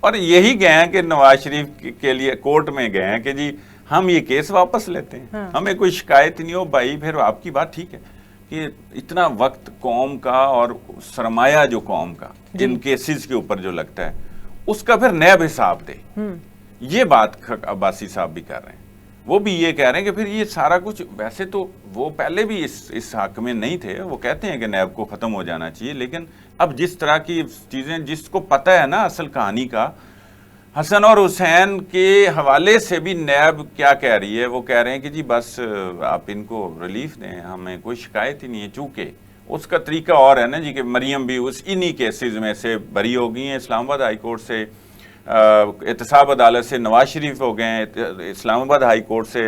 اور یہی گئے ہیں کہ نواز شریف کے لیے کورٹ میں گئے ہیں کہ جی ہم یہ کیس واپس لیتے ہیں, ہمیں کوئی شکایت نہیں ہو. بھائی پھر آپ کی بات ٹھیک ہے کہ اتنا وقت قوم کا اور سرمایہ جو قوم کا ان کیسز کے اوپر جو لگتا ہے اس کا پھر نیب حساب دے. یہ بات عباسی صاحب بھی کر رہے ہیں, وہ بھی یہ کہہ رہے ہیں کہ پھر یہ سارا کچھ, ویسے تو وہ پہلے بھی اس حق میں نہیں تھے, وہ کہتے ہیں کہ نیب کو ختم ہو جانا چاہیے, لیکن اب جس طرح کی چیزیں جس کو پتہ ہے نا اصل کہانی کا, حسن اور حسین کے حوالے سے بھی نیب کیا کہہ رہی ہے, وہ کہہ رہے ہیں کہ جی بس آپ ان کو ریلیف دیں, ہمیں کوئی شکایت ہی نہیں ہے. چونکہ اس کا طریقہ اور ہے نا جی کہ مریم بھی اس انہی کیسز میں سے بری ہو گئی ہیں, اسلام آباد ہائی کورٹ سے, احتساب عدالت سے نواز شریف ہو گئے ہیں, اسلام آباد ہائی کورٹ سے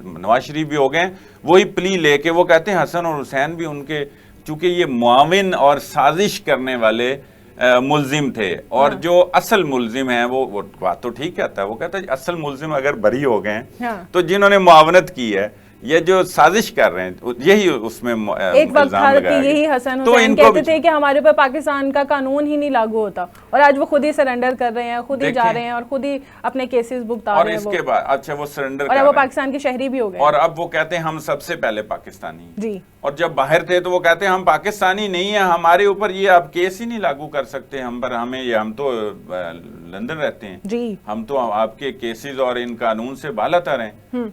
نواز شریف بھی ہو گئے ہیں, وہی پلی لے کے وہ کہتے ہیں حسن اور حسین بھی ان کے, چونکہ یہ معاون اور سازش کرنے والے ملزم تھے, اور جو اصل ملزم ہیں وہ بات تو ٹھیک کہتا ہے, وہ کہتا ہے اصل ملزم اگر بری ہو گئے ہیں تو جنہوں نے معاونت کی ہے, یہ جو سازش کر رہے ہیں, یہی اس میں ایک وقت تھا کہ یہی حسن حسین کہتے تھے کہ ہمارے اوپر پاکستان کا قانون ہی نہیں لاگو ہوتا, اور آج وہ خود ہی سرنڈر کر رہے ہیں, خود ہی جا رہے ہیں اور خود ہی اپنے کیسز بھگتا رہے ہیں. اور اس کے بعد اچھا وہ سرنڈر اور وہ پاکستان کے شہری بھی ہو گئے, اور اب وہ کہتے ہیں ہم سب سے پہلے پاکستانی, جی, اور جب باہر تھے تو وہ کہتے ہیں ہم پاکستانی نہیں ہیں, ہمارے اوپر یہ آپ کیس ہی نہیں لاگو کر سکتے ہم پر, ہم تو لندن رہتے ہیں, جی, ہم تو آپ کے کیسز اور ان قانون سے بالا تر ہیں.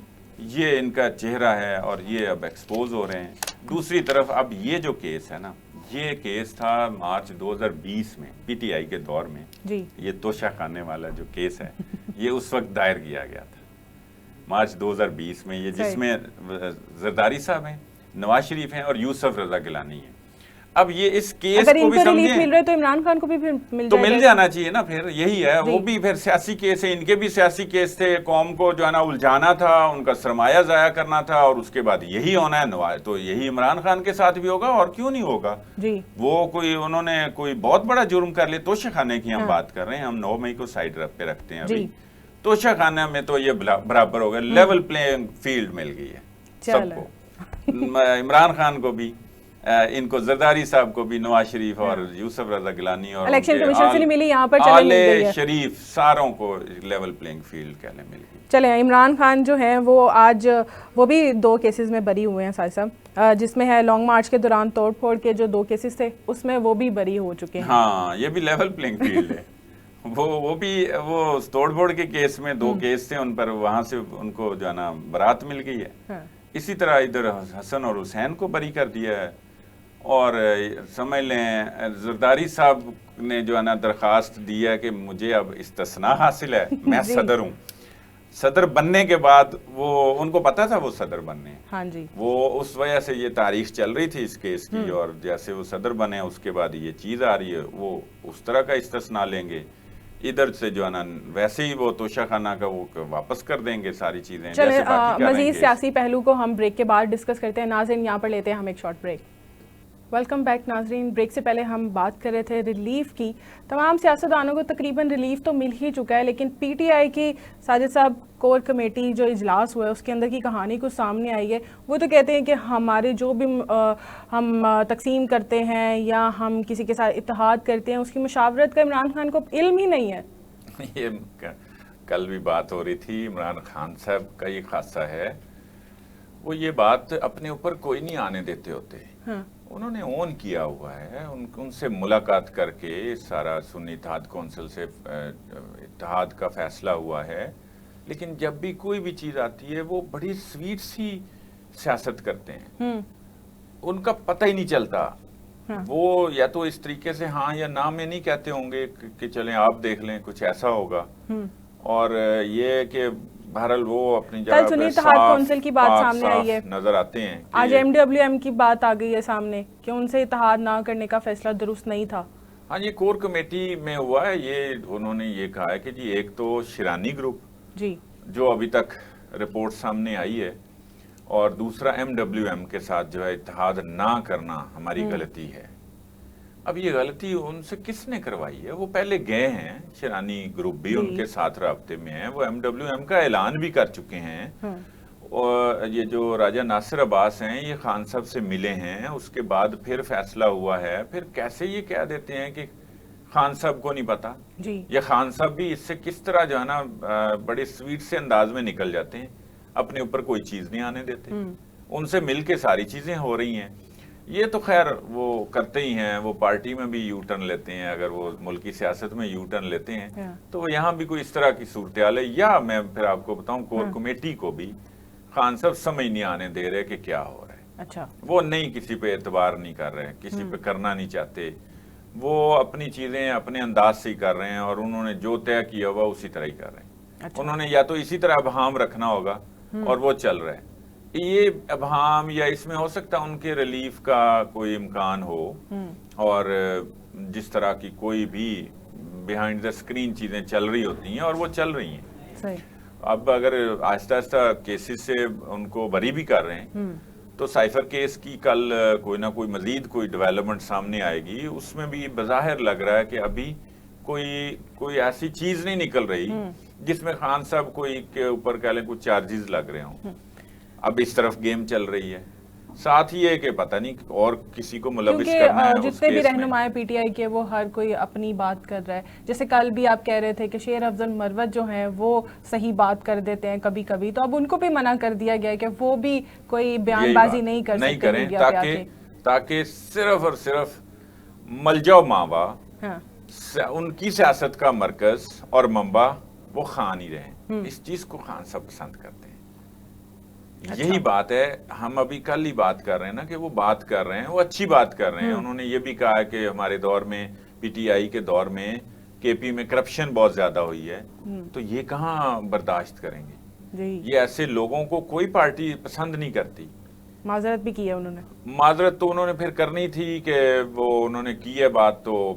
یہ ان کا چہرہ ہے اور یہ اب ایکسپوز ہو رہے ہیں. دوسری طرف اب یہ جو کیس ہے نا, یہ کیس تھا مارچ 2020 میں پی ٹی آئی کے دور میں, جی, یہ توشہ خانے والا جو کیس ہے یہ اس وقت دائر کیا گیا تھا مارچ 2020 میں, یہ جس میں زرداری صاحب ہیں, نواز شریف ہیں اور یوسف رضا گیلانی ہیں. اب یہ اس کیس کو بھی ریلیف مل رہا ہے تو عمران خان کو بھی مل جانا چاہیے نا, پھر یہی ہے, وہ بھی پھر سیاسی کیس ہے, ان کے بھی سیاسی کیس تھے, قوم کو جو ہے نا الجھانا تھا, ان کا سرمایہ ضائع کرنا تھا, اور اس کے بعد یہی ہونا ہے. تو یہی عمران خان کے ساتھ بھی ہوگا, اور کیوں نہیں ہوگا. جی, وہ انہوں نے کوئی بہت بڑا جرم کر لیا. توشہ خانے کی ہم بات کر رہے ہیں, ہم 9 مئی کو سائڈ پہ رکھتے ہیں ابھی. توشہ خانے میں تو یہ برابر ہو گیا, لیول پلینگ فیلڈ مل گئی ہے سب کو, عمران خان کو بھی, ان کو زرداری صاحب کو بھی, نواز شریف اور یوسف رضا گیلانی اور الیکشن کمیشن سے نہیں ملی, یہاں پر آل شریف ساروں کو لیول پلینگ فیلڈ کہنے مل گئی. چلیں, عمران خان جو ہیں وہ آج وہ بھی 2 کیسز میں بری ہوئے ہیں ساجد صاحب, جس میں ہے لانگ مارچ کے دوران توڑ پھوڑ کے جو 2 کیسز تھے اس میں وہ بھی بری ہو چکے ہیں. ہاں, یہ بھی لیول پلینگ فیلڈ ہے. وہ بھی وہ توڑ پھوڑ کے کیس میں 2 کیس تھے, ان پر وہاں سے ان کو جو ہے نا برات مل گئی ہے. اسی طرح ادھر حسن اور حسین کو بری کر دیا ہے. اور سمجھ لیں زرداری صاحب نے جو ہے نا درخواست دی ہے کہ مجھے اب استثناء حاصل ہے, میں صدر ہوں. صدر بننے کے بعد وہ ان کو پتا تھا وہ صدر بننے, ہاں جی, وہ اس وجہ سے یہ تاریخ چل رہی تھی اس کیس کی, اور جیسے وہ صدر بنے اس کے بعد یہ چیز آ رہی ہے, وہ اس طرح کا استثناء لیں گے. ادھر سے جو ہے نا ویسے ہی وہ توشہ خانہ کا وہ واپس کر دیں گے ساری چیزیں. چلیں مزید سیاسی پہلو کو ہم بریک کے بعد ڈسکس کرتے ہیں. ناظرین یہاں پر لیتے ہیں ہم ایک شارٹ بریک. ویلکم بیک ناظرین. بریک سے پہلے ہم بات کر رہے تھے ریلیف کی. تمام سیاستدانوں کو تقریباً ریلیف تو مل ہی چکا ہے, لیکن پی ٹی آئی کی ساجد صاحب کور کمیٹی جو اجلاس ہوا ہے اس کے اندر کی کہانی کچھ سامنے آئی ہے. وہ تو کہتے ہیں کہ ہمارے جو بھی ہم تقسیم کرتے ہیں یا ہم کسی کے ساتھ اتحاد کرتے ہیں اس کی مشاورت کا عمران خان کو علم ہی نہیں ہے. یہ کل بھی بات ہو رہی تھی, عمران خان صاحب کا یہ خاصہ ہے, وہ یہ بات اپنے اوپر کوئی نہیں آنے دیتے ہوتے. انہوں نے اون کیا ہوا ہے, ان سے ملاقات کر کے سارا سنی اتحاد کونسل سے اتحاد کا فیصلہ ہوا ہے, لیکن جب بھی کوئی بھی چیز آتی ہے وہ بڑی سویٹ سی سیاست کرتے ہیں, ان کا پتہ ہی نہیں چلتا. وہ یا تو اس طریقے سے ہاں یا نہ میں نہیں کہتے ہوں گے کہ چلیں آپ دیکھ لیں کچھ ایسا ہوگا, اور یہ کہ بہرحال وہ اپنی جگہ پہ کونسل کی بات سامنے آئی ہے, نظر آتے ہیں. آج MWM کی بات آ گئی ہے سامنے کہ ان سے اتحاد نہ کرنے کا فیصلہ درست نہیں تھا. ہاں, یہ کور کمیٹی میں ہوا ہے. یہ انہوں نے یہ کہا ہے کہ جی ایک تو شیرانی گروپ جی جو ابھی تک رپورٹ سامنے آئی ہے, اور دوسرا MWM کے ساتھ جو ہے اتحاد نہ کرنا ہماری غلطی ہے. اب یہ غلطی ان سے کس نے کروائی ہے؟ وہ پہلے گئے ہیں, شیرانی گروپ بھی ان کے ساتھ رابطے میں ہیں, وہ MWM کا اعلان بھی کر چکے ہیں, اور یہ جو راجہ ناصر عباس ہیں یہ خان صاحب سے ملے ہیں, اس کے بعد پھر فیصلہ ہوا ہے. پھر کیسے یہ کہہ دیتے ہیں کہ خان صاحب کو نہیں پتا جی یہ خان صاحب بھی اس سے کس طرح جو ہے نا بڑے سویٹ سے انداز میں نکل جاتے ہیں, اپنے اوپر کوئی چیز نہیں آنے دیتے, ان سے مل کے ساری چیزیں ہو رہی ہیں. یہ تو خیر وہ کرتے ہی ہیں, وہ پارٹی میں بھی یو ٹرن لیتے ہیں, اگر وہ ملکی سیاست میں یو ٹرن لیتے ہیں تو وہ یہاں بھی کوئی اس طرح کی صورتحال ہے. یا میں پھر آپ کو بتاؤں کور کمیٹی کو بھی خان صاحب سمجھ نہیں آنے دے رہے کہ کیا ہو رہا ہے. اچھا, وہ نہیں کسی پہ اعتبار نہیں کر رہے, کسی پہ کرنا نہیں چاہتے, وہ اپنی چیزیں اپنے انداز سے ہی کر رہے ہیں, اور انہوں نے جو طے کیا ہوا اسی طرح ہی کر رہے ہیں. انہوں نے یا تو اسی طرح ابہام رکھنا ہوگا اور وہ چل رہا ہے. یہ ابہام یا اس میں ہو سکتا ہے ان کے ریلیف کا کوئی امکان ہو, اور جس طرح کی کوئی بھی بیہائنڈ دا اسکرین چیزیں چل رہی ہوتی ہیں اور وہ چل رہی ہیں. صحیح. اب اگر آہستہ آہستہ کیسز سے ان کو بری بھی کر رہے ہیں تو سائفر کیس کی کل کوئی نہ کوئی مزید کوئی ڈیولپمنٹ سامنے آئے گی, اس میں بھی بظاہر لگ رہا ہے کہ ابھی کوئی ایسی چیز نہیں نکل رہی جس میں خان صاحب کوئی کے اوپر کہہ لیں کچھ چارجز لگ رہے ہوں. اب اس طرف گیم چل رہی ہے, ساتھ ہی ہے کہ پتہ نہیں اور کسی کو ملوث کرنا ہے. جتنے بھی رہنمائے پی ٹی آئی کے وہ ہر کوئی اپنی بات کر رہا ہے. جیسے کل بھی آپ کہہ رہے تھے کہ شیر افضل مروت جو ہیں وہ صحیح بات کر دیتے ہیں کبھی کبھی, تو اب ان کو بھی منع کر دیا گیا ہے کہ وہ بھی کوئی بیان بازی نہیں کر سکتے میڈیا پہ آ کے, تاکہ صرف اور صرف ملجا ماوا ان کی سیاست کا مرکز اور منبع وہ خان ہی رہے. اس چیز کو خان صاحب پسند کرتے ہیں. یہی بات ہے, ہم ابھی کل ہی بات کر رہے ہیں نا کہ وہ بات کر رہے ہیں, وہ اچھی بات کر رہے ہیں. انہوں نے یہ بھی کہا ہے کہ ہمارے دور میں پی ٹی آئی کے دور میں کے پی میں کرپشن بہت زیادہ ہوئی ہے, تو یہ کہاں برداشت کریں گے. یہ ایسے لوگوں کو کوئی پارٹی پسند نہیں کرتی. معذرت بھی کی ہے انہوں نے, معذرت تو انہوں نے پھر کرنی تھی کہ وہ انہوں نے کی ہے بات, تو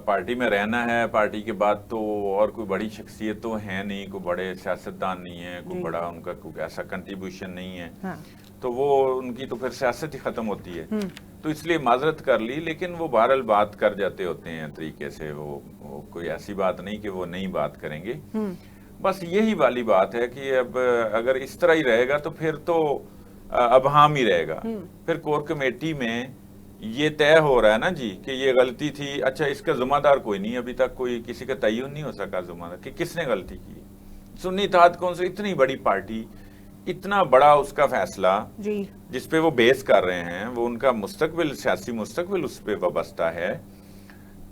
پارٹی میں رہنا ہے, پارٹی کے بعد تو اور کوئی بڑی شخصیت تو ہے نہیں, کوئی بڑے سیاستدان نہیں ہے, کوئی بڑا ان کا کوئی ایسا کنٹریبیوشن نہیں ہے, تو وہ ان کی تو پھر سیاست ہی ختم ہوتی ہے. تو اس لیے معذرت کر لی, لیکن وہ بہرحال بات کر جاتے ہوتے ہیں طریقے سے. وہ کوئی ایسی بات نہیں کہ وہ نہیں بات کریں گے. بس یہی والی بات ہے کہ اب اگر اس طرح ہی رہے گا تو پھر تو ابہام ہی رہے گا. پھر کور کمیٹی میں یہ طے ہو رہا ہے نا جی کہ یہ غلطی تھی, اچھا اس کا ذمہ دار کوئی نہیں, ابھی تک کوئی کسی کا تعین نہیں ہو سکا ذمہ دار کہ کس نے غلطی کی. سنی اتحاد کونسل اتنی بڑی پارٹی, اتنا بڑا اس کا فیصلہ جس پہ وہ بیس کر رہے ہیں, وہ ان کا مستقبل, سیاسی مستقبل اس پہ وابستہ ہے,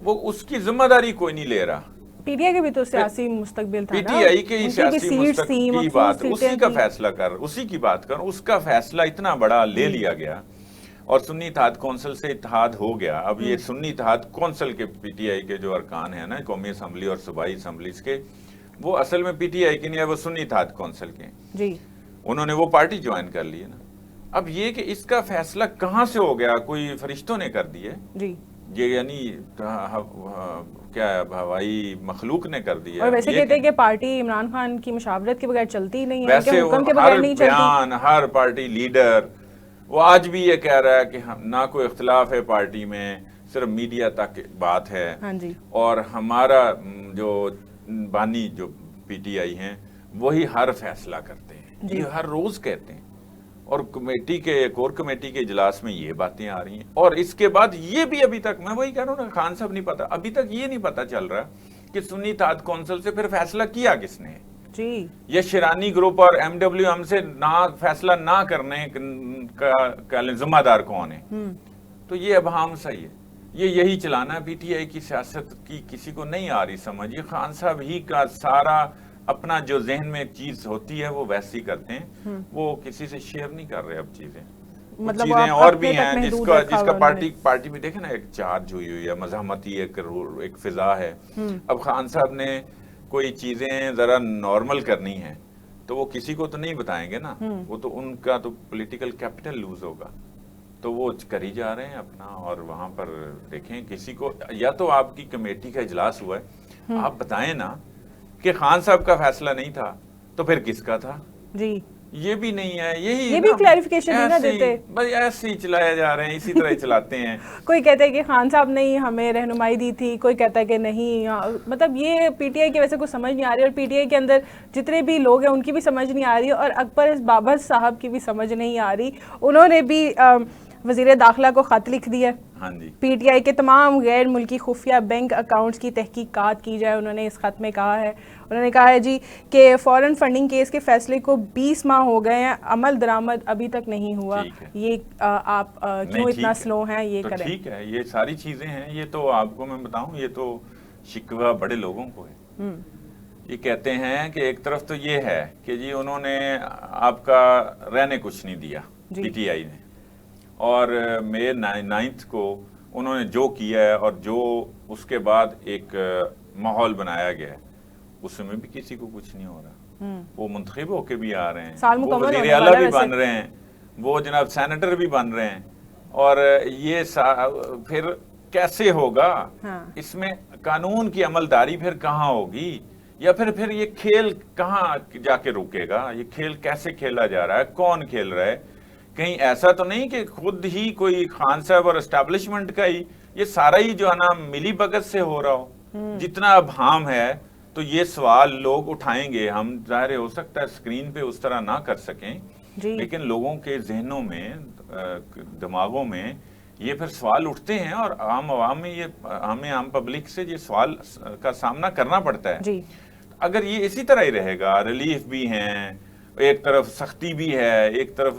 وہ اس کی ذمہ داری کوئی نہیں لے رہا. پی ٹی آئی کے بھی تو سیاسی مستقبل تھا, پی ٹی آئی کے سیاسی مستقبل کی بات, اسی کا فیصلہ اسی کی بات کر, اس کا فیصلہ اتنا بڑا لے لیا گیا اور سنی اتحاد کونسل سے اتحاد ہو گیا. اب یہ سنی اتحاد کونسل کے پی ٹی آئی کے جو ارکان ہیں نا, قومی اسمبلی اور صوبائی اسمبلیز کے, وہ اصل میں پی ٹی آئی کے نہیں ہے, وہ سنی اتحاد کونسل کے. جی, انہوں نے وہ پارٹی جوائن کر لی ہے نا. اب یہ کہ اس کا فیصلہ کہاں سے ہو گیا, کوئی فرشتوں نے کر دی ہے جی, یہ یعنی کیا ہوائی مخلوق نے کر دیا. اور ویسے کہتے ہیں کہ پارٹی عمران خان کی مشاورت کے بغیر چلتی نہیں ہے, کہ حکم کے بغیر نہیں چلتی. ہر پارٹی لیڈر وہ آج بھی یہ کہہ رہا ہے کہ نہ کوئی اختلاف ہے پارٹی میں, صرف میڈیا تک بات ہے. اور ہمارا جو بانی جو پی ٹی آئی ہیں وہی ہر فیصلہ کرتے ہیں, یہ ہر روز کہتے ہیں. اور کمیٹی کے کور کمیٹی کے اجلاس میں یہ باتیں آ رہی ہیں, اور اس کے بعد یہ بھی ابھی تک, میں وہی کہہ رہا ہوں نا, خان صاحب نہیں پتا, ابھی تک یہ نہیں پتا چل رہا کہ سنی اتحاد کونسل سے پھر فیصلہ کیا کس نے جی. یہ شیرانی گروپ اور ایم ڈبلیو ایم سے فیصلہ نہ کرنے کا ذمہ دار کون ہے, تو یہ ابہام صحیح ہے. یہی چلانا ہے پی ٹی آئی کی سیاست کی, کسی کو نہیں آ رہی سمجھ. یہ خان صاحب ہی کا سارا اپنا جو ذہن میں ایک چیز ہوتی ہے وہ ویسی کرتے ہیں, وہ کسی سے شیئر نہیں کر رہے. اب چیزیں اور بھی ہیں جس کا پارٹی میں دیکھیں نا, ایک چارج ہوئی ہے, مزاحمتی ایک فضا ہے. اب خان صاحب نے کوئی چیزیں ذرا نارمل کرنی ہیں تو وہ کسی کو تو نہیں بتائیں گے نا, وہ تو ان کا تو پولیٹیکل کیپٹل لوز ہوگا, تو وہ کر ہی جا رہے ہیں اپنا. اور وہاں پر دیکھیں کسی کو, یا تو آپ کی کمیٹی کا اجلاس ہوا ہے, آپ بتائیں نا کہ خان صاحب کا فیصلہ نہیں تھا تو پھر کس کا تھا جی. یہ بھی نہیں ہے, یہ بھی کلیریفیکیشن نہیں دیتے, بس ایسے ہی چلایا جا رہے ہیں, اسی طرح چلاتے ہیں. کوئی کہتا ہے کہ خان صاحب نے ہمیں رہنمائی دی تھی, کوئی کہتا ہے کہ نہیں. مطلب یہ پی ٹی آئی کی ویسے کچھ سمجھ نہیں آ رہی, اور پی ٹی آئی کے اندر جتنے بھی لوگ ہیں ان کی بھی سمجھ نہیں آ رہی, اور اکبر بابر صاحب کی بھی سمجھ نہیں آ رہی. انہوں نے بھی وزیر داخلہ کو خط لکھ دیا. ہاں جی. پی ٹی آئی کے تمام غیر ملکی خفیہ بینک اکاؤنٹس کی تحقیقات کی جائے. انہوں نے اس خط میں کہا ہے, انہوں نے کہا ہے جی کہ فورن فنڈنگ کیس کے فیصلے کو 20 ماہ ہو گئے ہیں, عمل درآمد ابھی تک نہیں ہوا. یہ آپ کیوں اتنا سلو ہیں یہ کریں؟ ٹھیک ہے, یہ ساری چیزیں ہیں. یہ تو آپ کو میں بتاؤں, یہ تو شکوہ بڑے لوگوں کو ہے. یہ کہتے ہیں کہ ایک طرف تو یہ ہے کہ جی انہوں نے آپ کا رہنے کچھ نہیں دیا پی ٹی آئی نے, اور مئی 9 کو انہوں نے جو کیا ہے اور جو اس کے بعد ایک ماحول بنایا گیا ہے اس میں بھی کسی کو کچھ نہیں ہو رہا. وہ منتخب ہو کے بھی آ رہے ہیں, وہ وزیر اعلیٰ بھی بن رہے ہیں, وہ جناب سینیٹر بھی بن رہے ہیں, اور یہ پھر کیسے ہوگا؟ اس میں قانون کی عملداری پھر کہاں ہوگی, یا پھر یہ کھیل کہاں جا کے رکے گا؟ یہ کھیل کیسے کھیلا جا رہا ہے, کون کھیل رہا ہے؟ کہیں ایسا تو نہیں کہ خود ہی کوئی خان صاحب اور اسٹیبلشمنٹ کا ہی یہ سارا ہی جو ہے نا ملی بھگت سے ہو رہا ہو؟ جتنا ابہام ہے تو یہ سوال لوگ اٹھائیں گے. ہم ظاہر ہو سکتا ہے اسکرین پہ اس طرح نہ کر سکیں, لیکن لوگوں کے ذہنوں میں, دماغوں میں یہ پھر سوال اٹھتے ہیں, اور عام عوام میں یہ ہمیں عام پبلک سے یہ سوال کا سامنا کرنا پڑتا ہے. اگر یہ اسی طرح ہی رہے گا, ریلیف بھی ہیں, ایک طرف سختی بھی ہے, ایک طرف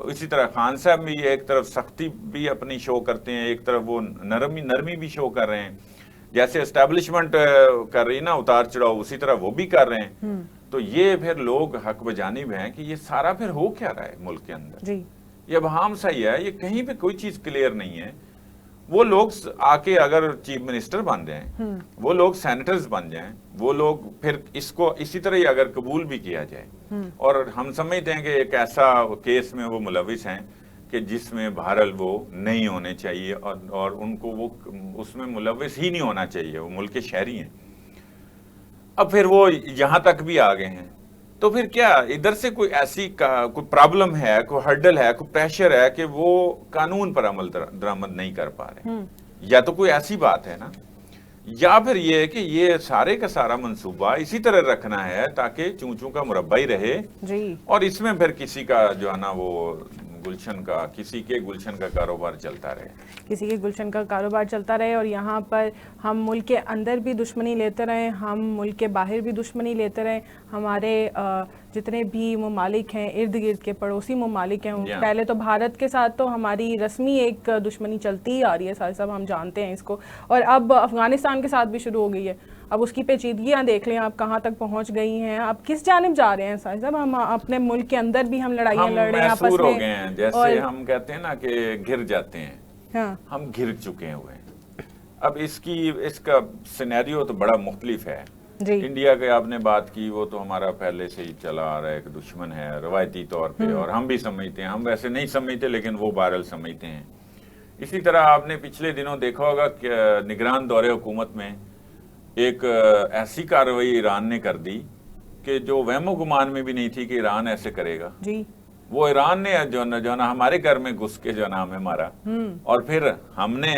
اسی طرح خان صاحب بھی ایک طرف سختی بھی اپنی شو کرتے ہیں, ایک طرف وہ نرمی بھی شو کر رہے ہیں, جیسے اسٹیبلشمنٹ کر رہی نا اتار چڑھاؤ, اسی طرح وہ بھی کر رہے ہیں. تو یہ پھر لوگ حق بجانب ہیں کہ یہ سارا پھر ہو کیا رہا ہے ملک کے اندر. یہ ابہام صحیح ہے, یہ کہیں پہ کوئی چیز کلیئر نہیں ہے. وہ لوگ آ کے اگر چیف منسٹر بن جائیں, وہ لوگ سینیٹرز بن جائیں, وہ لوگ پھر اس کو اسی طرح ہی اگر قبول بھی کیا جائے, اور ہم سمجھتے ہیں کہ ایک ایسا کیس میں وہ ملوث ہیں کہ جس میں بہرحال وہ نہیں ہونے چاہیے, اور ان کو وہ اس میں ملوث ہی نہیں ہونا چاہیے, وہ ملک کے شہری ہیں. اب پھر وہ یہاں تک بھی آ گئے ہیں, تو پھر کیا ادھر سے کوئی ایسی کوئی پرابلم ہے, کوئی ہرڈل ہے, کوئی پریشر ہے کہ وہ قانون پر عمل درآمد نہیں کر پا رہے, یا تو کوئی ایسی بات ہے نا, یا پھر یہ ہے کہ یہ سارے کا سارا منصوبہ اسی طرح رکھنا ہے تاکہ چونچوں کا مربع ہی رہے, اور اس میں پھر کسی کا جو ہے نا وہ کسی کے گلشن کا کاروبار چلتا رہے, کسی کے گلشن کا کاروبار چلتا رہے, اور یہاں پر ہم ملک کے اندر بھی دشمنی لیتے رہیں, ہم ملک کے باہر بھی دشمنی لیتے رہیں. ہمارے جتنے بھی ممالک ہیں, ارد گرد کے پڑوسی ممالک ہیں, پہلے تو بھارت کے ساتھ تو ہماری رسمی ایک دشمنی چلتی ہی آ رہی ہے صاحب صاحب, ہم جانتے ہیں اس کو, اور اب افغانستان کے ساتھ بھی شروع ہو گئی ہے. اب اس کی پیچیدگیاں دیکھ لیں آپ کہاں تک پہنچ گئی ہیں, آپ کس جانب جا رہے ہیں صاحب صاحب؟ ہم اپنے ملک کے اندر بھی ہم لڑائیاں لڑ رہے ہیں آپس میں, ہم ہو گئے ہیں, جیسے ہم کہتے ہیں نا کہ گر جاتے ہیں, ہم گر چکے ہوئے ہیں. اب اس کا سینیریو تو بڑا مختلف ہے. انڈیا کے آپ نے بات کی, وہ تو ہمارا پہلے سے ہی چلا آ رہا ہے, ایک دشمن ہے روایتی طور پہ, اور ہم بھی سمجھتے ہیں, ہم ویسے نہیں سمجھتے لیکن وہ بہرحال سمجھتے ہیں. اسی طرح آپ نے پچھلے دنوں دیکھا ہوگا کہ نگران دور حکومت میں ایک ایسی کارروائی ایران نے کر دی کہ جو وہم و گمان میں بھی نہیں تھی کہ ایران ایسے کرے گا. وہ ایران نے جو نا ہمارے گھر میں گھس کے جو نا ہمیں مارا, اور پھر ہم نے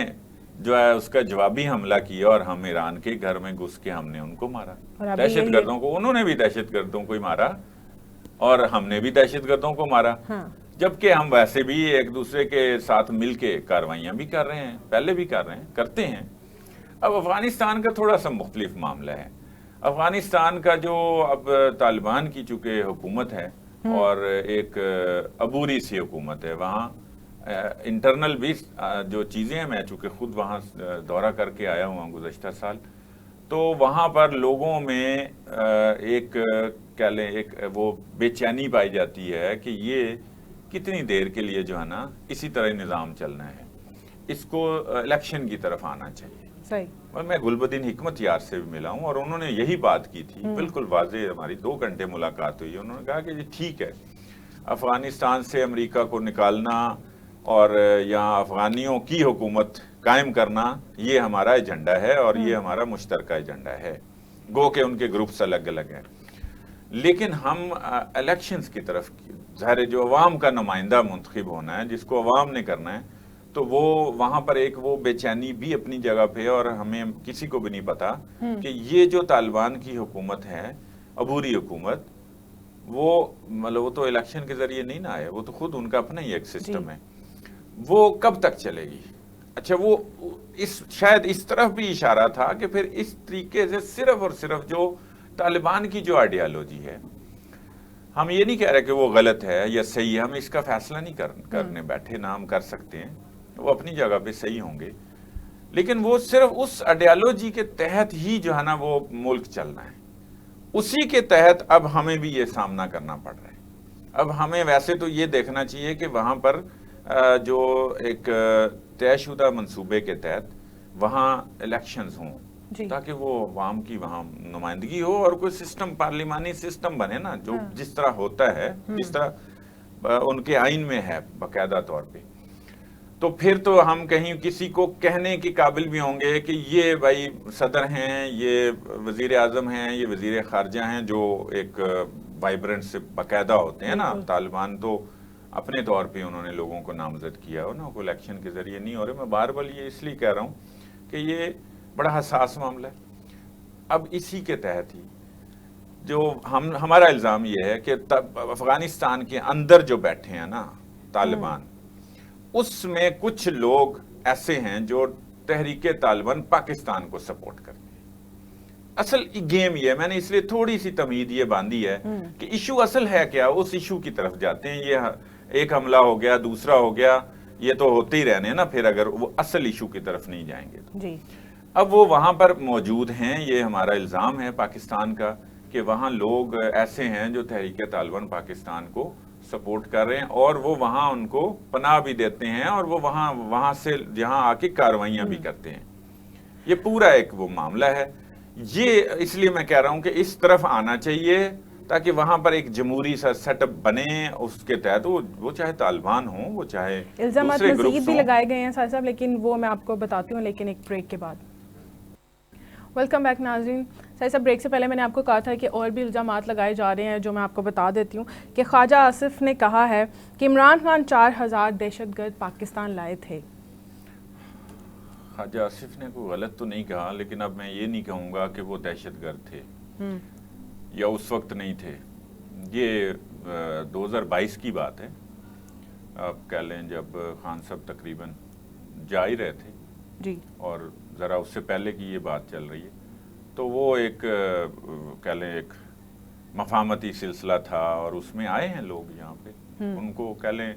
جو ہے اس کا جوابی حملہ کیا, اور ہم ایران کے گھر میں گھس کے ہم نے ان کو مارا, دہشت گردوں کو. انہوں نے بھی دہشت گردوں کو ہی مارا, اور ہم نے بھی دہشت گردوں کو مارا, جبکہ ہم ویسے بھی ایک دوسرے کے ساتھ مل کے کاروائیاں بھی کر رہے ہیں, پہلے بھی کر رہے ہیں, کرتے ہیں. اب افغانستان کا تھوڑا سا مختلف معاملہ ہے. افغانستان کا جو اب طالبان کی چونکہ حکومت ہے, اور ایک عبوری سی حکومت ہے, وہاں انٹرنل بھی جو چیزیں ہیں, میں چونکہ خود وہاں دورہ کر کے آیا ہوں گزشتہ سال, تو وہاں پر لوگوں میں ایک کہہ لیں ایک وہ بے چینی پائی جاتی ہے کہ یہ کتنی دیر کے لیے جو ہے نا اسی طرح نظام چلنا ہے, اس کو الیکشن کی طرف آنا چاہیے. اور میں گلبدین حکمت یار سے بھی ملا ہوں, اور انہوں نے یہی بات کی تھی, بالکل واضح, ہماری 2 گھنٹے ملاقات ہوئی. انہوں نے کہا کہ جی ٹھیک ہے, افغانستان سے امریکہ کو نکالنا اور یہاں افغانیوں کی حکومت قائم کرنا یہ ہمارا ایجنڈا ہے, اور یہ ہمارا مشترکہ ایجنڈا ہے, گو کہ ان کے گروپس الگ الگ ہیں, لیکن ہم الیکشنز کی طرف, ظاہر جو عوام کا نمائندہ منتخب ہونا ہے, جس کو عوام نے کرنا ہے, تو وہ وہاں پر ایک وہ بے چینی بھی اپنی جگہ پہ, اور ہمیں کسی کو بھی نہیں پتا کہ یہ جو طالبان کی حکومت ہے, عبوری حکومت, وہ مطلب وہ تو الیکشن کے ذریعے نہیں نہ آئے, وہ تو خود ان کا اپنا ہی ایک سسٹم ہے. وہ کب تک چلے گی؟ اچھا وہ شاید اس طرف بھی اشارہ تھا کہ پھر اس طریقے سے صرف اور صرف جو طالبان کی جو آئیڈیالوجی ہے، ہم یہ نہیں کہہ رہے کہ وہ غلط ہے یا صحیح ہے، ہم اس کا فیصلہ نہیں کرنے بیٹھے، نہ ہم کر سکتے ہیں، وہ اپنی جگہ پہ صحیح ہوں گے، لیکن وہ صرف اس آئیڈیالوجی کے تحت ہی جو ہے نا وہ ملک چلنا ہے، اسی کے تحت اب ہمیں بھی یہ سامنا کرنا پڑ رہا ہے۔ اب ہمیں ویسے تو یہ دیکھنا چاہیے کہ وہاں پر جو ایک طے شدہ منصوبے کے تحت وہاں الیکشنز ہوں، تاکہ وہ عوام کی وہاں نمائندگی ہو اور کوئی سسٹم، پارلیمانی سسٹم بنے نا، جو جس طرح ہوتا ہے، جس طرح ان کے آئین میں ہے باقاعدہ طور پہ، تو پھر تو ہم کہیں کسی کو کہنے کے قابل بھی ہوں گے کہ یہ بھائی صدر ہیں، یہ وزیر اعظم ہیں، یہ وزیر خارجہ ہیں، جو ایک وائبرنٹ سے باقاعدہ ہوتے ہیں نا۔ طالبان تو اپنے طور پہ انہوں نے لوگوں کو نامزد کیا ہو نا، کوئی الیکشن کے ذریعے نہیں ہو رہے۔ میں بار بار یہ اس لیے کہہ رہا ہوں کہ یہ بڑا حساس معاملہ ہے۔ اب اسی کے تحت ہی جو ہمارا الزام یہ ہے کہ افغانستان کے اندر جو بیٹھے ہیں نا طالبان، اس میں کچھ لوگ ایسے ہیں جو تحریک طالبان پاکستان کو سپورٹ کرتے ہیں۔ اصل گیم یہ ہے، میں نے اس لیے تھوڑی سی تمہید یہ باندھی ہے کہ ایشو اصل ہے کیا، اس ایشو کی طرف جاتے ہیں۔ یہ ایک حملہ ہو گیا، دوسرا ہو گیا، یہ تو ہوتے ہی رہنے نا، پھر اگر وہ اصل ایشو کی طرف نہیں جائیں گے تو۔ اب وہ وہاں پر موجود ہیں، یہ ہمارا الزام ہے پاکستان کا کہ وہاں لوگ ایسے ہیں جو تحریک طالبان پاکستان کو سپورٹ کر رہے ہیں، اور وہ وہاں ان کو پناہ بھی دیتے ہیں، اور وہ وہاں سے جہاں آ کے کاروائیاں بھی کرتے ہیں۔ یہ پورا ایک وہ معاملہ ہے۔ یہ اس لیے میں کہہ رہا ہوں کہ اس طرف آنا چاہیے تاکہ وہاں پر ایک جمہوری سا سیٹ اپ بنے، اس کے تحت وہ چاہے طالبان ہوں، وہ چاہے الزامات مزید بھی لگائے گئے ہیں ساحر صاحب، لیکن وہ میں آپ کو بتاتی ہوں لیکن ایک بریک کے بعد۔ ویلکم بیک ناظرین۔ ساحر صاحب، بریک سے پہلے میں نے آپ کو کہا تھا کہ اور بھی الزامات لگائے جا رہے ہیں جو میں آپ کو بتا دیتی ہوں کہ خواجہ آصف نے کہا ہے کہ عمران خان 4000 دہشت گرد پاکستان لائے تھے۔ خواجہ آصف نے کوئی غلط تو نہیں کہا، لیکن اب میں یہ نہیں کہوں گا کہ وہ دہشت گرد تھے یا اس وقت نہیں تھے۔ یہ 2022 کی بات ہے، آپ کہہ لیں جب خان صاحب تقریباً جا ہی رہے تھے جی، اور ذرا اس سے پہلے کی یہ بات چل رہی ہے، تو وہ ایک کہہ لیں ایک مفاہمتی سلسلہ تھا، اور اس میں آئے ہیں لوگ یہاں پہ، ان کو کہہ لیں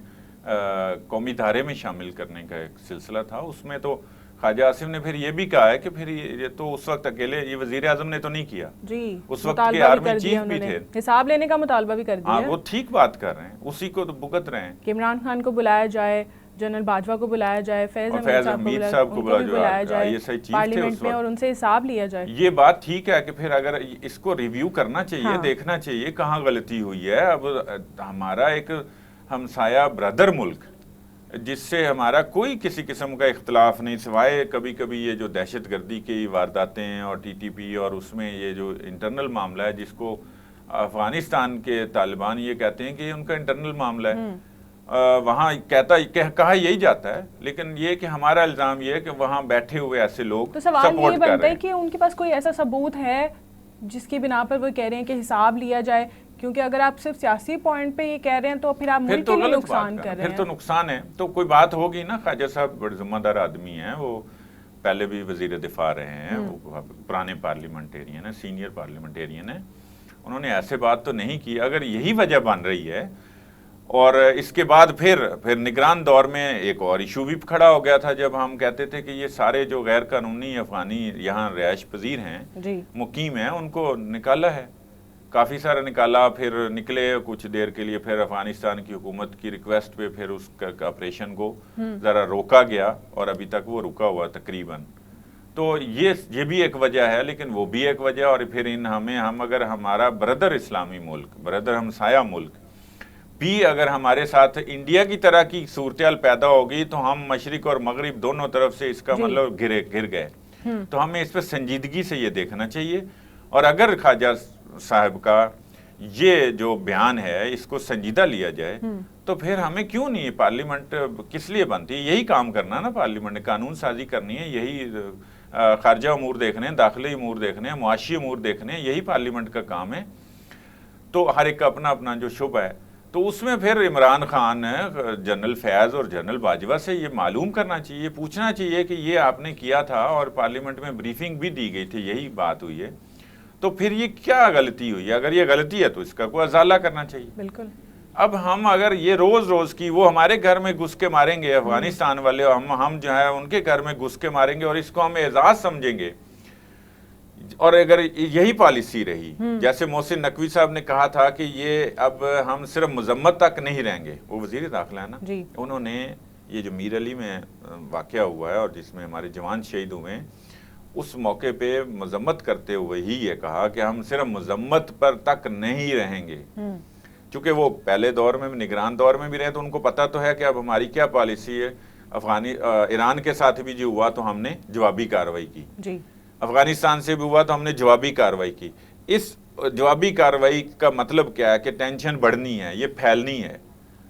قومی دھارے میں شامل کرنے کا ایک سلسلہ تھا۔ اس میں تو خواجہ آصف نے پھر یہ بھی کہا ہے کہ پھر یہ تو اس وقت اکیلے یہ وزیر اعظم نے تو نہیں کیا جی، اس وقت کے آرمی چیف بھی تھے، حساب لینے کا مطالبہ بھی کر دیا۔ وہ ٹھیک بات کر رہے ہیں، اسی کو تو بھگت رہے ہیں کہ عمران خان کو بلایا جائے، جنرل باجوہ کو بلایا جائے، فیض احمد صاحب کو بلایا جائے پارلیمنٹ میں، اور ان سے حساب لیا جائے۔ یہ بات ٹھیک ہے کہ پھر اگر اس کو ریویو کرنا چاہیے، دیکھنا چاہیے کہاں غلطی ہوئی ہے۔ اب ہمارا ایک ہمسایہ برادر ملک جس سے ہمارا کوئی کسی قسم کا اختلاف نہیں، سوائے کبھی کبھی یہ جو دہشت گردی کی وارداتیں ہیں اور ٹی ٹی پی، اور اس میں یہ جو انٹرنل معاملہ ہے جس کو افغانستان کے طالبان یہ کہتے ہیں کہ ان کا انٹرنل معاملہ ہے، وہاں کہا یہی جاتا ہے، لیکن یہ کہ ہمارا الزام یہ ہے کہ وہاں بیٹھے ہوئے ایسے لوگ تو سوال یہ بنتا ہے کہ ان کے پاس کوئی ایسا ثبوت ہے جس کی بنا پر وہ کہہ رہے ہیں کہ حساب لیا جائے، کیونکہ اگر آپ صرف سیاسی پوائنٹ پہ یہ کہہ رہے ہیں تو پھر آپ ملک کے لیے نقصان کر رہے ہیں۔ پھر تو نقصان ہے، تو کوئی بات ہوگی نا۔ خواجہ صاحب بڑے ذمہ دار آدمی ہیں، وہ پہلے بھی وزیر دفاع رہے ہیں، وہ پرانے پارلیمنٹیرین ہیں، سینئر پارلیمنٹیرین ہیں، انہوں نے ایسے بات تو نہیں کی۔ اگر یہی وجہ بن رہی ہے، اور اس کے بعد پھر نگران دور میں ایک اور ایشو بھی کھڑا ہو گیا تھا جب ہم کہتے تھے کہ یہ سارے جو غیر قانونی افغانی یہاں رہائش پذیر ہیں، مقیم ہیں، ان کو نکالا ہے، کافی سارا نکالا، پھر نکلے کچھ دیر کے لیے، پھر افغانستان کی حکومت کی ریکویسٹ پہ پھر اس آپریشن کو ذرا روکا گیا، اور ابھی تک وہ رکا ہوا تقریباً۔ تو یہ بھی ایک وجہ ہے، لیکن وہ بھی ایک وجہ، اور پھر ہم اگر ہمارا بردر اسلامی ملک، بردر ہمسایہ ملک بھی اگر ہمارے ساتھ انڈیا کی طرح کی صورتحال پیدا ہوگی تو ہم مشرق اور مغرب دونوں طرف سے اس کا مطلب گر گئے۔ تو ہمیں اس پہ سنجیدگی سے یہ دیکھنا چاہیے، اور اگر خواجہ صاحب کا یہ جو بیان ہے اس کو سنجیدہ لیا جائے تو پھر ہمیں کیوں نہیں، پارلیمنٹ کس لیے بنتی ہے؟ یہی کام کرنا نا، پارلیمنٹ نے قانون سازی کرنی ہے، یہی خارجہ امور دیکھنے ہیں، داخلی امور دیکھنے ہیں، معاشی امور دیکھنے ہیں، یہی پارلیمنٹ کا کام ہے۔ تو ہر ایک کا اپنا اپنا جو شعبہ ہے، تو تو اس میں پھر عمران خان جنرل فیاض اور جنرل باجوہ سے یہ معلوم کرنا چاہیے، پوچھنا چاہیے کہ یہ آپ نے کیا تھا اور پارلیمنٹ میں بریفنگ بھی دی گئی تھی، یہی بات ہوئی ہے، تو پھر یہ کیا غلطی ہوئی ہے؟ اگر یہ غلطی ہے تو اس کا کوئی ازالہ کرنا چاہیے۔ بالکل۔ اب ہم اگر یہ روز روز کی وہ ہمارے گھر میں گھس کے ماریں گے افغانستان والے، ہم جو ہے ان کے گھر میں گھس کے ماریں گے اور اس کو ہم اعزاز سمجھیں گے، اور اگر یہی پالیسی رہی، جیسے محسن نقوی صاحب نے کہا تھا کہ یہ اب ہم صرف مذمت تک نہیں رہیں گے، وہ وزیر داخلہ ہے نا، انہوں نے یہ جو میر علی میں واقعہ ہوا ہے اور جس میں ہمارے جوان شہید ہوئے ہیں، اس موقع پہ مذمت کرتے ہوئے ہی یہ کہا کہ ہم صرف مذمت پر تک نہیں رہیں گے، چونکہ وہ پہلے دور میں نگران دور میں بھی رہے تو ان کو پتہ تو ہے کہ اب ہماری کیا پالیسی ہے۔ ایران کے ساتھ بھی جو ہوا تو ہم نے جوابی کارروائی کی، افغانستان سے بھی ہوا تو ہم نے جوابی کارروائی کی۔ اس جوابی کارروائی کا مطلب کیا ہے کہ ٹینشن بڑھنی ہے، یہ پھیلنی ہے،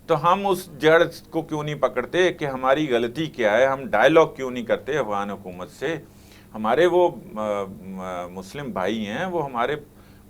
تو ہم اس جڑ کو کیوں نہیں پکڑتے کہ ہماری غلطی کیا ہے؟ ہم ڈائیلاگ کیوں نہیں کرتے افغان حکومت سے؟ ہمارے وہ مسلم بھائی ہیں، وہ ہمارے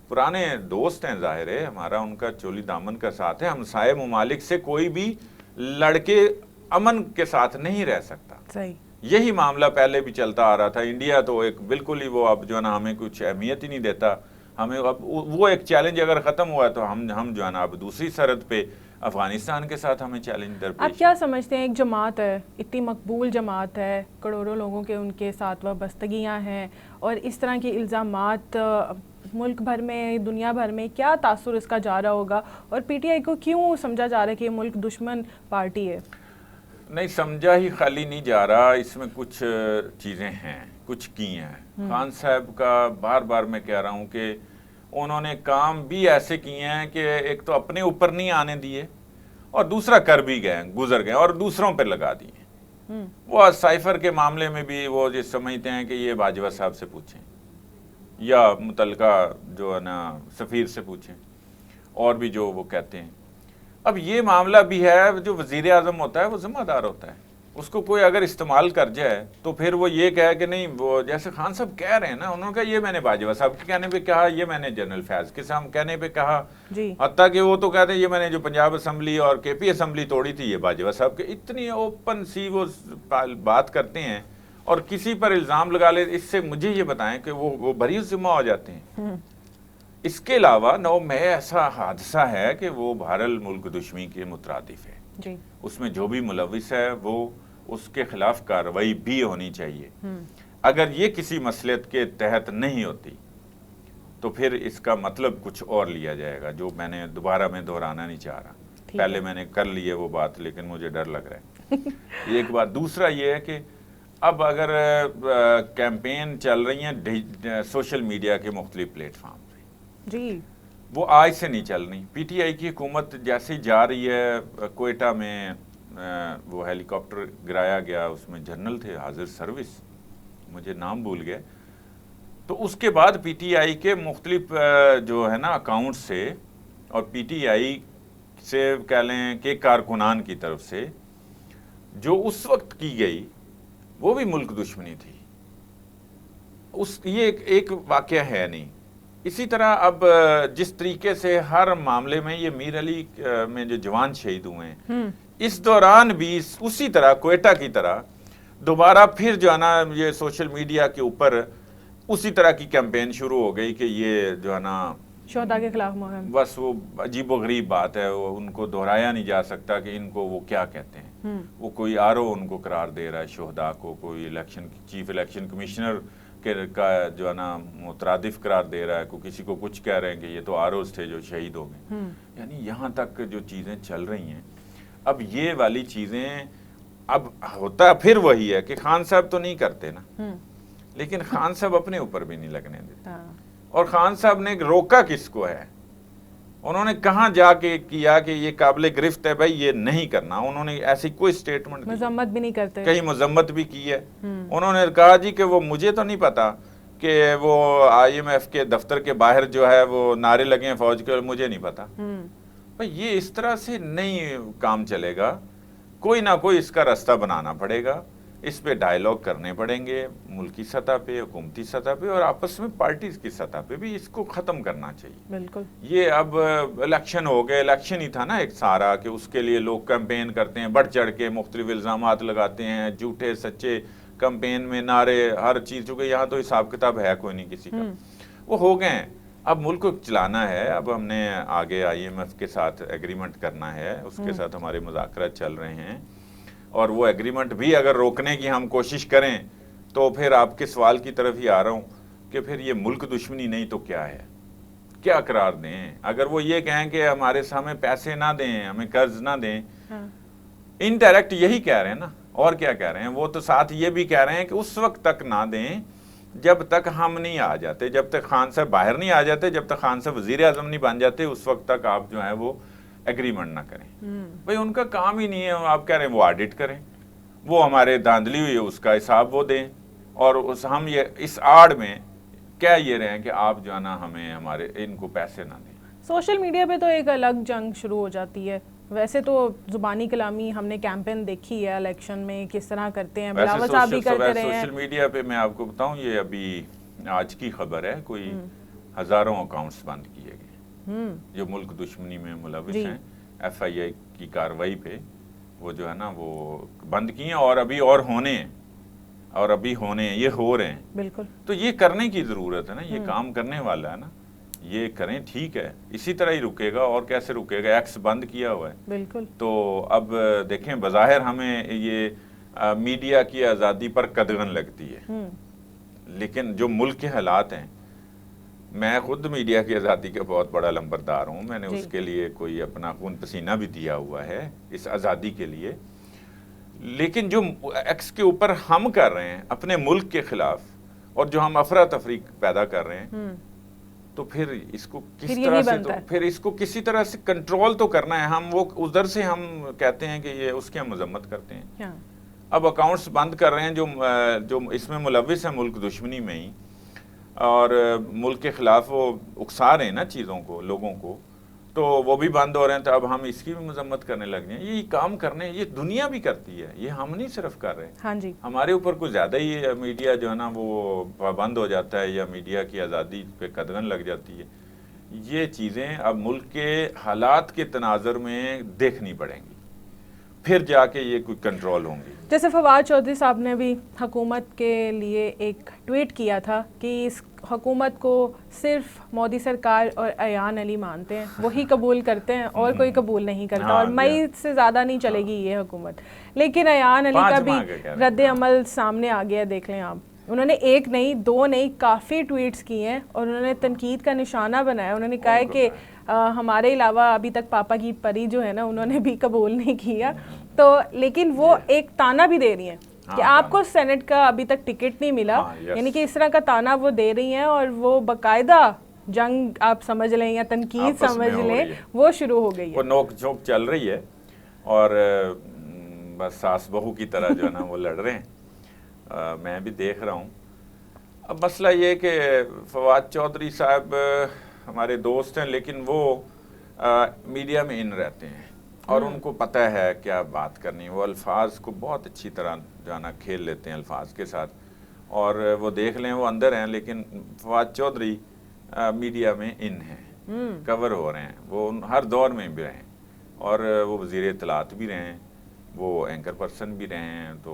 پرانے دوست ہیں، ظاہر ہے ہمارا ان کا چولی دامن کا ساتھ ہے، ہمسائے ممالک سے کوئی بھی لڑکے امن کے ساتھ نہیں رہ سکتا۔ صحیح، یہی معاملہ پہلے بھی چلتا آ رہا تھا۔ انڈیا تو ایک بالکل ہی وہ اب جو ہے نا ہمیں کچھ اہمیت ہی نہیں دیتا، ہمیں اب وہ ایک چیلنج اگر ختم ہوا تو ہم جو ہے نا اب دوسری سرحد پہ افغانستان کے ساتھ ہمیں چیلنج درپیش۔ آپ کیا سمجھتے ہیں، ایک جماعت ہے، اتنی مقبول جماعت ہے، کروڑوں لوگوں کے ان کے ساتھ وابستگیاں ہیں، اور اس طرح کے الزامات ملک بھر میں، دنیا بھر میں کیا تاثر اس کا جا رہا ہوگا، اور پی ٹی آئی کو کیوں سمجھا جا رہا ہے کہ یہ ملک دشمن پارٹی ہے؟ نہیں، سمجھا ہی خالی نہیں جا رہا، اس میں کچھ چیزیں ہیں، کچھ کی ہیں۔ خان صاحب کا بار بار میں کہہ رہا ہوں کہ انہوں نے کام بھی ایسے کیے ہیں کہ ایک تو اپنے اوپر نہیں آنے دیے، اور دوسرا کر بھی گئے، گزر گئے اور دوسروں پہ لگا دیے۔ وہ سائفر کے معاملے میں بھی وہ جو سمجھتے ہیں کہ یہ باجوہ صاحب سے پوچھیں یا متعلقہ جو ہے نا سفیر سے پوچھیں، اور بھی جو وہ کہتے ہیں۔ اب یہ معاملہ بھی ہے، جو وزیر اعظم ہوتا ہے وہ ذمہ دار ہوتا ہے، اس کو کوئی اگر استعمال کر جائے تو پھر وہ یہ کہے کہ نہیں، وہ جیسے خان صاحب کہہ رہے ہیں نا، انہوں نے کہا یہ میں نے باجوہ صاحب کے کہنے پہ کہا، یہ میں نے جنرل فیاض کے کہنے پہ کہا، حتیٰ کہ وہ تو کہتے ہیں یہ میں نے جو پنجاب اسمبلی اور کے پی اسمبلی توڑی تھی یہ باجوہ صاحب کے، اتنی اوپن سی وہ بات کرتے ہیں، اور کسی پر الزام لگا لے، اس سے مجھے یہ بتائیں کہ وہ بری ذمہ ہو جاتے ہیں۔ اس کے علاوہ 9 مئی ایسا حادثہ ہے کہ وہ بہرحال ملک دشمنی کے مترادف ہے، اس میں جو بھی ملوث ہے وہ اس کے خلاف کارروائی بھی ہونی چاہیے۔ اگر یہ کسی مصلحت کے تحت نہیں ہوتی تو پھر اس کا مطلب کچھ اور لیا جائے گا، جو میں نے دوبارہ میں دہرانا نہیں چاہ رہا، پہلے میں نے کر لی ہے وہ بات، لیکن مجھے ڈر لگ رہا ہے۔ ایک بات، دوسرا یہ ہے کہ اب اگر کیمپین چل رہی ہیں سوشل میڈیا کے مختلف پلیٹ فارم پہ، وہ آج سے نہیں چل رہی۔ پی ٹی آئی کی حکومت جیسے جا رہی ہے، کوئٹہ میں وہ ہیلی کاپٹر گرایا گیا، اس میں جنرل تھے حاضر سروس، مجھے نام بھول گئے، تو اس کے بعد پی ٹی آئی کے مختلف جو ہے نا اکاؤنٹ سے، اور پی ٹی آئی سے کہہ لیں کہ کارکنان کی طرف سے جو اس وقت کی گئی وہ بھی ملک دشمنی تھی، یہ ایک واقعہ ہے نہیں۔ اسی طرح اب جس طریقے سے ہر معاملے میں یہ میر علی میں جو جوان شہید ہوئے ہیں، اس دوران بھی اسی طرح کوئٹہ کی طرح دوبارہ پھر جو ہے نا یہ سوشل میڈیا کے اوپر اسی طرح کی کیمپین شروع ہو گئی کہ یہ جو ہے نا شہداء کے خلاف مہم، بس وہ عجیب و غریب بات ہے، وہ ان کو دہرایا نہیں جا سکتا کہ ان کو وہ کیا کہتے ہیں۔ وہ کوئی آرو ان کو قرار دے رہا ہے شہداء کو، کوئی چیف الیکشن کمشنر کا جو ہے نا مترادف قرار دے رہا ہے، کوئی کسی کو کچھ کہہ رہے ہیں کہ یہ تو آروز تھے جو شہید ہو گئے۔ یعنی یہاں تک جو چیزیں چل رہی ہیں، اب یہ والی چیزیں اب ہوتا پھر وہی ہے کہ خان صاحب تو نہیں کرتے نا، لیکن خان صاحب اپنے اوپر بھی نہیں لگنے دیتے۔ اور خان صاحب نے روکا کس کو ہے؟ انہوں نے کہاں جا کے کیا کہ یہ قابل گرفت ہے بھائی، یہ نہیں کرنا؟ انہوں نے ایسی کوئی سٹیٹمنٹ، مذمت بھی نہیں کرتے، کہیں مذمت بھی کی ہے؟ انہوں نے کہا جی کہ وہ مجھے تو نہیں پتا کہ وہ آئی ایم ایف کے دفتر کے باہر جو ہے وہ نعرے لگے ہیں فوج کے، مجھے نہیں پتا۔ بھائی یہ اس طرح سے نہیں کام چلے گا، کوئی نہ کوئی اس کا راستہ بنانا پڑے گا۔ اس پہ ڈائیلاگ کرنے پڑیں گے ملکی سطح پہ, حکومتی سطح پہ, اور آپس میں پارٹیز کی سطح پہ بھی اس کو ختم کرنا چاہیے. بالکل. یہ اب الیکشن ہو گئے, الیکشن ہی تھا نا ایک سارا, کہ اس کے لیے لوگ کیمپین کرتے ہیں, بڑھ چڑھ کے مختلف الزامات لگاتے ہیں, جھوٹے سچے کیمپین میں نعرے, ہر چیز, چونکہ یہاں تو حساب کتاب ہے کوئی نہیں کسی کا, وہ ہو گئے ہیں. اب ملک کو چلانا ہے, اب ہم نے آگے IMF کے ساتھ ایگریمنٹ کرنا ہے, اس کے ساتھ ہمارے مذاکرات چل رہے ہیں, اور وہ ایگریمنٹ بھی اگر روکنے کی ہم کوشش کریں تو پھر آپ کے سوال کی طرف ہی آ رہا ہوں کہ پھر یہ ملک دشمنی نہیں تو کیا ہے, کیا قرار دیں؟ اگر وہ یہ کہیں کہ ہمارے سامنے پیسے نہ دیں, ہمیں قرض نہ دیں, انڈائریکٹ یہی کہہ رہے ہیں نا, اور کیا کہہ رہے ہیں؟ وہ تو ساتھ یہ بھی کہہ رہے ہیں کہ اس وقت تک نہ دیں جب تک ہم نہیں آ جاتے, جب تک خان صاحب باہر نہیں آ جاتے, جب تک خان صاحب وزیر اعظم نہیں بن جاتے, اس وقت تک آپ جو ہے وہ ایگریمنٹ نہ کریں. بھئی ان کا کام ہی نہیں ہے, آپ کہہ رہے ہیں وہ آڈٹ کریں, وہ ہمارے دھاندلی ہوئی ہے اس کا حساب وہ دیں, اور ہم یہ اس آڑ میں کہہ یہ رہے ہیں کہ آپ جو ہے نا ہمیں ہمارے ان کو پیسے نہ دیں. سوشل میڈیا پہ تو ایک الگ جنگ شروع ہو جاتی ہے. ویسے تو زبانی کلامی ہم نے کیمپین دیکھی ہے الیکشن میں کس طرح کرتے ہیں, بلاول صاحب بھی کرتے رہے ہیں. سوشل میڈیا پہ میں آپ کو بتاؤں, یہ ابھی آج کی خبر ہے, کوئی ہزاروں اکاؤنٹس بند کیے گئے جو ملک دشمنی میں ملوث ہیں. FIA کی کارروائی پہ وہ جو ہے نا وہ بند کیے ہیں, اور ابھی اور ہونے ہیں, اور ابھی ہونے ہیں, یہ ہو رہے ہیں. بالکل. تو یہ کرنے کی ضرورت ہے نا, یہ کام کرنے والا ہے نا, یہ کریں, ٹھیک ہے, اسی طرح ہی رکے گا, اور کیسے رکے گا؟ ایکس بند کیا ہوا ہے. بالکل. تو اب دیکھیں, بظاہر ہمیں یہ میڈیا کی آزادی پر قدغن لگتی ہے, لیکن جو ملک کے حالات ہیں, میں خود میڈیا کی آزادی کا بہت بڑا لمبردار ہوں, میں نے اس کے لیے کوئی اپنا خون پسینہ بھی دیا ہوا ہے اس آزادی کے لیے, لیکن جو ایکس کے اوپر ہم کر رہے ہیں اپنے ملک کے خلاف, اور جو ہم افراتفری پیدا کر رہے ہیں, تو پھر اس کو کس طرح سے, تو پھر اس کو کسی طرح سے کنٹرول تو کرنا ہے. ہم وہ ادھر سے ہم کہتے ہیں کہ یہ اس کی ہم مذمت کرتے ہیں. اب اکاؤنٹس بند کر رہے ہیں جو اس میں ملوث ہیں ملک دشمنی میں ہی, اور ملک کے خلاف وہ اکسا رہے ہیں نا چیزوں کو, لوگوں کو, تو وہ بھی بند ہو رہے ہیں. تو اب ہم اس کی بھی مذمت کرنے لگ گئے ہیں. یہ کام کرنے, یہ دنیا بھی کرتی ہے, یہ ہم نہیں صرف کر رہے. ہاں جی. ہمارے اوپر کچھ زیادہ ہی میڈیا جو ہے نا وہ پابند ہو جاتا ہے, یا میڈیا کی آزادی پہ قدغن لگ جاتی ہے. یہ چیزیں اب ملک کے حالات کے تناظر میں دیکھنی پڑیں گی, پھر جا کے یہ کوئی کنٹرول ہوں گی. جیسے فواد چودھری صاحب نے بھی حکومت کے لیے ایک ٹویٹ کیا تھا کہ اس حکومت کو صرف مودی سرکار اور ایان علی مانتے ہیں, وہی قبول کرتے ہیں, اور کوئی قبول نہیں کرتا, اور مئی سے زیادہ نہیں چلے گی یہ حکومت. لیکن ایان علی کا بھی رد عمل سامنے آ گیا, دیکھ لیں آپ. انہوں نے ایک نہیں, دو نہیں, کافی ٹویٹس کیے ہیں, اور انہوں نے تنقید کا نشانہ بنایا. انہوں نے کہا ہے کہ ہمارے علاوہ ابھی تک پاپا کی پری جو ہے نا, انہوں نے بھی قبول نہیں کیا. تو لیکن وہ ایک تانا بھی دے رہی ہیں کہ آپ کو سینٹ کا ابھی تک ٹکٹ نہیں ملا, یعنی کہ اس طرح کا تانا وہ دے رہی ہیں, اور وہ باقاعدہ جنگ آپ سمجھ لیں یا تنقید سمجھ لیں, وہ شروع ہو گئی ہے. وہ نوک جھوک چل رہی ہے, اور بس ساس بہو کی طرح جو ہے نا وہ لڑ رہے ہیں. میں بھی دیکھ رہا ہوں. اب مسئلہ یہ کہ فواد چودھری صاحب ہمارے دوست ہیں, لیکن وہ میڈیا میں ان رہتے ہیں, اور ان کو پتہ ہے کیا بات کرنی. وہ الفاظ کو بہت اچھی طرح جو ہے نا کھیل لیتے ہیں الفاظ کے ساتھ, اور وہ دیکھ لیں وہ اندر ہیں, لیکن فواد چودھری میڈیا میں ان ہیں, کور ہو رہے ہیں. وہ ہر دور میں بھی رہے ہیں, اور وہ وزیر اطلاعات بھی رہے ہیں, وہ اینکر پرسن بھی رہے ہیں, تو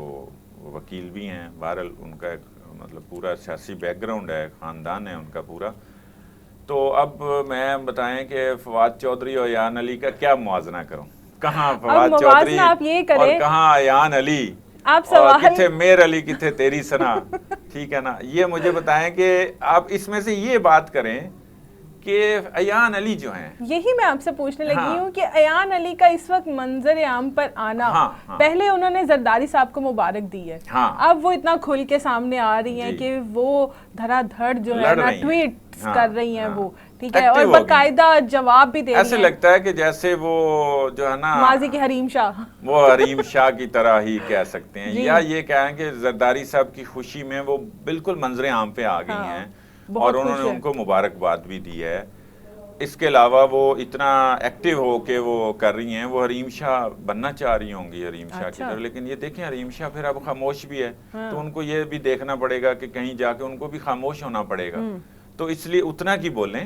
وہ وکیل بھی ہیں. بہرحال ان کا ایک مطلب پورا سیاسی بیک گراؤنڈ ہے, خاندان ہے ان کا پورا. تو اب میں بتائیں کہ فواد چودھری اور ایان علی کا کیا موازنہ کروں, کہاں فواد چودھری اور کہاں ایان علی, اور کتھے میر علی, کتھے تیری سنا. ٹھیک ہے نا, یہ مجھے بتائیں کہ آپ اس میں سے یہ بات کریں کہ ایان علی جو ہیں, یہی میں آپ سے پوچھنے لگی ہوں کہ ایان علی کا اس وقت منظر عام پر آنا, پہلے انہوں نے زرداری صاحب کو مبارک دی ہے, اب وہ اتنا کھل کے سامنے آ رہی ہیں کہ وہ دھڑا دھڑ جو ہے نا ٹویٹ کر رہی ہیں وہ, ٹھیک ہے, اور باقاعدہ جواب بھی دے رہی ہیں. ایسے لگتا ہے کہ جیسے وہ جو ہے نا ماضی کے حریم شاہ, وہ حریم شاہ کی طرح ہی کہہ سکتے ہیں, یا یہ کہیں کہ زرداری صاحب کی خوشی میں وہ بالکل منظر عام پہ آ گئی ہیں, اور انہوں نے ان کو مبارکباد بھی دی ہے. اس کے علاوہ وہ اتنا ایکٹیو ہو کے وہ کر رہی ہیں، وہ حریم شاہ بننا چاہ رہی ہوں گی حریم شاہ کی طرح، لیکن یہ دیکھیں حریم شاہ پھر اب خاموش بھی ہے، تو ان کو یہ بھی دیکھنا پڑے گا کہ کہیں جا کے ان کو بھی خاموش ہونا پڑے گا، تو اس لیے اتنا کی بولیں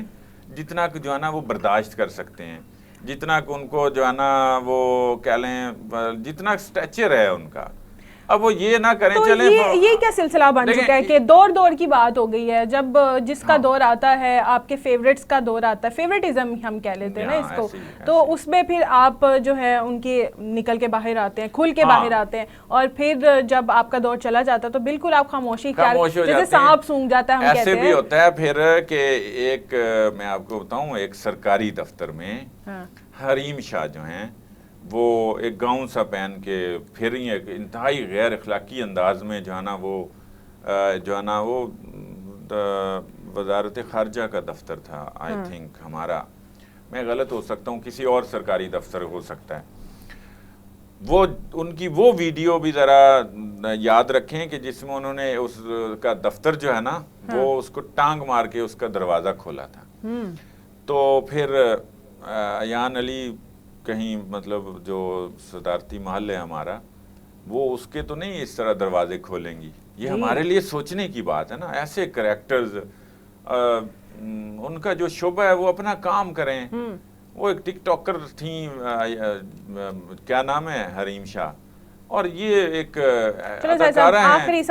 جتنا کہ جو ہے نا وہ برداشت کر سکتے ہیں، جتنا کہ ان کو جو ہے نا وہ کہہ لیں جتنا سٹیچر ہے ان کا، اب وہ یہ نہ کریں چلیں یہ کیا سلسلہ بن چکا ہے کہ دور کی بات ہو گئی ہے، جب جس کا دور آتا ہے، آپ کے فیوریٹس کا دور آتا ہے، فیوریٹزم ہم کہہ لیتے ہیں نا اس کو، تو اس میں پھر آپ جو ہے ان کے نکل کے باہر آتے ہیں، کھل کے باہر آتے ہیں، اور پھر جب آپ کا دور چلا جاتا ہے تو بالکل آپ خاموشی جیسے سانپ سونگ جاتا ہے ہم کہتے ہیں۔ ایسے بھی ہوتا ہے پھر کہ ایک میں آپ کو بتاؤں ایک سرکاری دفتر میں حریم شاہ جو ہیں وہ ایک گاؤن سا پہن کے پھر ہی ایک انتہائی غیر اخلاقی انداز میں جو ہے نا وہ وزارت خارجہ کا دفتر تھا آئی تھنک ہمارا، میں غلط ہو سکتا ہوں، کسی اور سرکاری دفتر ہو سکتا ہے، وہ ان کی وہ ویڈیو بھی ذرا یاد رکھیں کہ جس میں انہوں نے اس کا دفتر جو ہے نا وہ اس کو ٹانگ مار کے اس کا دروازہ کھولا تھا، تو پھر ایان علی کہیں مطلب جو صدارتی محل ہے ہمارا وہ اس کے تو نہیں اس طرح دروازے کھولیں گی، یہ ہمارے لیے سوچنے کی بات ہے نا، ایسے کریکٹرز ان کا جو شعبہ ہے وہ اپنا کام کریں، وہ ایک ٹک ٹاکر تھیں کیا نام ہے حریم شاہ، اور یہ ایک اداکارہ ہیں،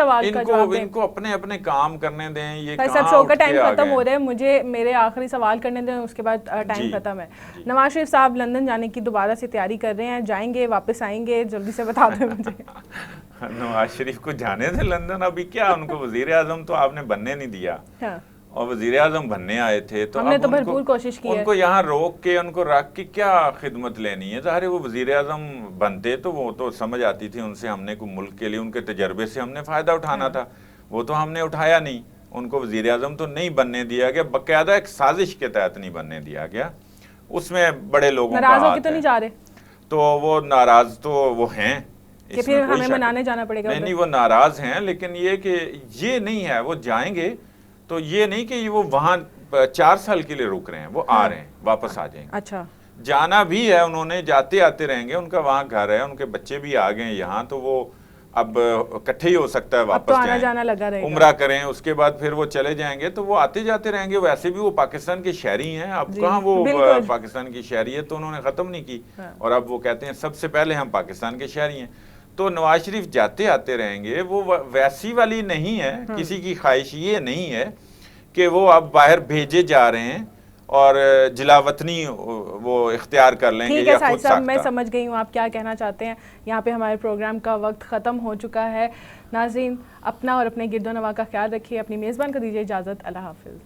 ان کو اپنے اپنے کام کرنے دیں، یہ صاحب شو کا ٹائم ختم ہو رہا ہے، مجھے میرے آخری سوال کرنے دیں اس کے بعد ٹائم ختم ہے۔ نواز شریف صاحب لندن جانے کی دوبارہ سے تیاری کر رہے ہیں، جائیں گے واپس آئیں گے، جلدی سے بتا دیں مجھے۔ نواز شریف کو جانے تھے لندن، ابھی کیا ان کو وزیر اعظم تو آپ نے بننے نہیں دیا، اور وزیر اعظم بننے آئے تھے تو ہم نے تو بھرپور کوشش کی ہے، ان کو یہاں روک کے ان کو رکھ کے کیا خدمت لینی ہے، ظاہر ہے وہ وزیر اعظم بنتے تو وہ تو سمجھ آتی تھی ان سے ہم نے کو ملک کے لیے ان کے تجربے سے ہم نے فائدہ اٹھانا تھا، وہ تو ہم نے اٹھایا نہیں، ان کو وزیر اعظم تو نہیں بننے دیا گیا، باقاعدہ ایک سازش کے تحت نہیں بننے دیا گیا، اس میں بڑے لوگوں کا ہاتھ ہے، تو نہیں جا رہے، تو وہ ناراض تو وہ ہیں کہ پھر ہمیں منانے جانا پڑے گا، نہیں وہ ناراض ہیں، لیکن یہ کہ یہ نہیں ہے وہ جائیں گے تو یہ نہیں کہ وہ وہاں 4 سال کے لیے رک رہے ہیں، وہ آ رہے ہیں، واپس آ جائیں گے، اچھا جانا بھی ہے انہوں نے، جاتے آتے رہیں گے، ان کا وہاں گھر ہے، ان کے بچے بھی آ گئے ہیں یہاں، تو وہ اب اکٹھے ہی ہو سکتا ہے واپس جائیں، عمرہ کریں، اس کے بعد پھر وہ چلے جائیں گے، تو وہ آتے جاتے رہیں گے، ویسے بھی وہ پاکستان کے شہری ہیں، اب کہاں وہ پاکستان کی شہریت تو انہوں نے ختم نہیں کی، اور اب وہ کہتے ہیں سب سے پہلے ہم پاکستان کے شہری ہیں، تو نواز شریف جاتے آتے رہیں گے، وہ ویسی والی نہیں ہے، کسی کی خواہش یہ نہیں ہے کہ وہ اب باہر بھیجے جا رہے ہیں اور جلا وطنی وہ اختیار کر لیں گے یا خود ساختہ۔ میں سمجھ گئی ہوں آپ کیا کہنا چاہتے ہیں، یہاں پہ ہمارے پروگرام کا وقت ختم ہو چکا ہے، ناظرین اپنا اور اپنے گرد و نواح کا خیال رکھیے، اپنی میزبان کو دیجیے اجازت، اللہ حافظ۔